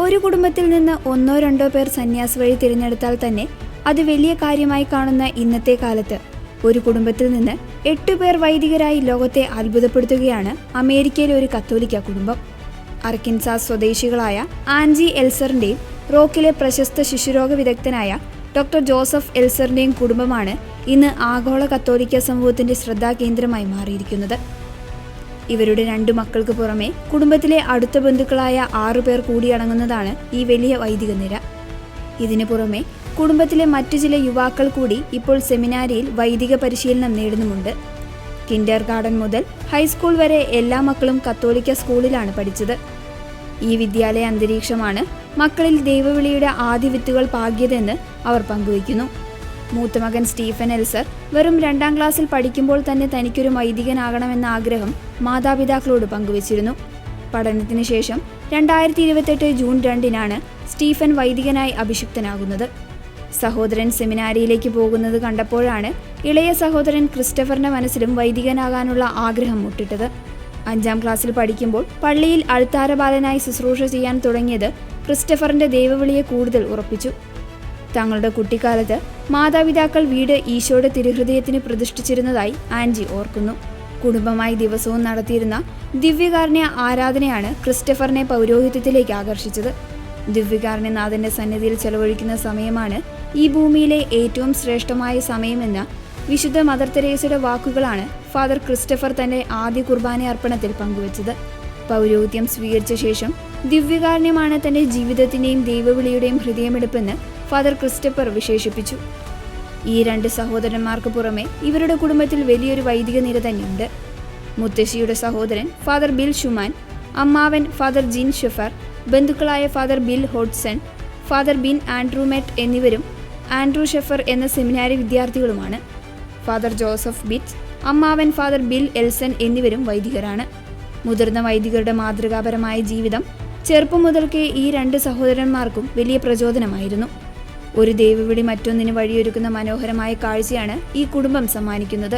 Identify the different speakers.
Speaker 1: ഒരു കുടുംബത്തിൽ നിന്ന് ഒന്നോ രണ്ടോ പേർ സന്യാസ് വഴി തിരഞ്ഞെടുത്താൽ തന്നെ അത് വലിയ കാര്യമായി കാണുന്ന ഇന്നത്തെ കാലത്ത് ഒരു കുടുംബത്തിൽ നിന്ന് 8 പേർ വൈദികരായി ലോകത്തെ അത്ഭുതപ്പെടുത്തുകയാണ് അമേരിക്കയിലെ ഒരു കത്തോലിക്ക കുടുംബം. അർക്കൻസാസ് സ്വദേശികളായ ആൻജി എൽസറിന്റെയും റോക്കിലെ പ്രശസ്ത ശിശുരോഗ വിദഗ്ധനായ ഡോക്ടർ ജോസഫ് എൽസറിന്റെയും കുടുംബമാണ് ഇന്ന് ആഗോള കത്തോലിക്ക സമൂഹത്തിന്റെ ശ്രദ്ധാകേന്ദ്രമായി മാറിയിരിക്കുന്നത്. ഇവരുടെ 2 മക്കൾക്ക് പുറമെ കുടുംബത്തിലെ അടുത്ത ബന്ധുക്കളായ 6 പേർ കൂടിയടങ്ങുന്നതാണ് ഈ വലിയ വൈദിക നിര. ഇതിനു പുറമെ കുടുംബത്തിലെ മറ്റു ചില യുവാക്കൾ കൂടി ഇപ്പോൾ സെമിനാരിയിൽ വൈദിക പരിശീലനം നേടുന്നുമുണ്ട്. കിൻഡർ ഗാർഡൻ മുതൽ ഹൈസ്കൂൾ വരെ എല്ലാ മക്കളും കത്തോലിക്ക സ്കൂളിലാണ് പഠിച്ചത്. ഈ വിദ്യാലയ അന്തരീക്ഷമാണ് മക്കളിൽ ദൈവവിളിയുടെ ആദ്യ വിത്തുകൾ പാകിയതെന്ന് അവർ പങ്കുവയ്ക്കുന്നു. മൂത്ത മകൻ സ്റ്റീഫൻ എൽസർ വെറും 2ാം ക്ലാസ്സിൽ പഠിക്കുമ്പോൾ തന്നെ തനിക്കൊരു വൈദികനാകണമെന്ന ആഗ്രഹം മാതാപിതാക്കളോട് പങ്കുവച്ചിരുന്നു. പഠനത്തിന് ശേഷം 2028 ജൂൺ 2-നാണ് സ്റ്റീഫൻ വൈദികനായി അഭിഷിക്തനാകുന്നത്. സഹോദരൻ സെമിനാരിയിലേക്ക് പോകുന്നത് കണ്ടപ്പോഴാണ് ഇളയ സഹോദരൻ ക്രിസ്റ്റഫറിന്റെ മനസ്സിലും വൈദികനാകാനുള്ള ആഗ്രഹം മുട്ടിട്ടത്. 5ാം ക്ലാസ്സിൽ പഠിക്കുമ്പോൾ പള്ളിയിൽ അൾത്താരബാലനായി ശുശ്രൂഷ ചെയ്യാൻ തുടങ്ങിയത് ക്രിസ്റ്റഫറിന്റെ ദൈവവിളിയെ കൂടുതൽ ഉറപ്പിച്ചു. തങ്ങളുടെ കുട്ടിക്കാലത്ത് മാതാപിതാക്കൾ വീട് ഈശോയുടെ തിരുഹൃദയത്തിന് പ്രതിഷ്ഠിച്ചിരുന്നതായി ആൻജി ഓർക്കുന്നു. കുടുംബമായി ദിവസവും നടത്തിയിരുന്ന ദിവ്യകാരുണ്യ ആരാധനയാണ് ക്രിസ്റ്റഫറിനെ പൗരോഹിത്യത്തിലേക്ക് ആകർഷിച്ചത്. ദിവ്യകാരുണ്യനാഥന്റെ സന്നിധിയിൽ ചെലവഴിക്കുന്ന സമയമാണ് ഈ ഭൂമിയിലെ ഏറ്റവും ശ്രേഷ്ഠമായ സമയമെന്ന വിശുദ്ധ മദർ തെരേസയുടെ വാക്കുകളാണ് ഫാദർ ക്രിസ്റ്റഫർ തന്റെ ആദ്യ കുർബാന അർപ്പണത്തിൽ പങ്കുവച്ചത്. പൗരോഹിത്യം സ്വീകരിച്ച ശേഷം ദിവ്യകാരുണ്യമാണ് തന്റെ ജീവിതത്തിന്റെയും ദൈവവിളിയുടെയും ഹൃദയമെടുപ്പെന്ന് ഫാദർ ക്രിസ്റ്റഫർ വിശേഷിപ്പിച്ചു. ഈ 2 സഹോദരന്മാർക്ക് പുറമെ ഇവരുടെ കുടുംബത്തിൽ വലിയൊരു വൈദിക നിര തന്നെയുണ്ട്. മുത്തശ്ശിയുടെ സഹോദരൻ ഫാദർ ബിൽ ഷുമാൻ, അമ്മാവൻ ഫാദർ ജിൻ ഷെഫർ, ബന്ധുക്കളായ ഫാദർ ബിൽ ഹോഡ്സൺ, ഫാദർ ബിൻ ആൻഡ്രൂമെറ്റ് എന്നിവരും ആൻഡ്രൂ ഷെഫർ എന്ന സെമിനാരി വിദ്യാർത്ഥികളുമാണ്. ഫാദർ ജോസഫ് ബിറ്റ്സ്, അമ്മാവൻ ഫാദർ ബിൽ എൽസൺ എന്നിവരും വൈദികരാണ്. മുതിർന്ന വൈദികരുടെ മാതൃകാപരമായ ജീവിതം ചെറുപ്പം മുതൽക്കേ ഈ 2 സഹോദരന്മാർക്കും വലിയ പ്രചോദനമായിരുന്നു. ഒരു ദൈവവിളി മറ്റൊന്നിന് വഴിയൊരുക്കുന്ന മനോഹരമായ കാഴ്ചയാണ് ഈ കുടുംബം സമ്മാനിക്കുന്നത്.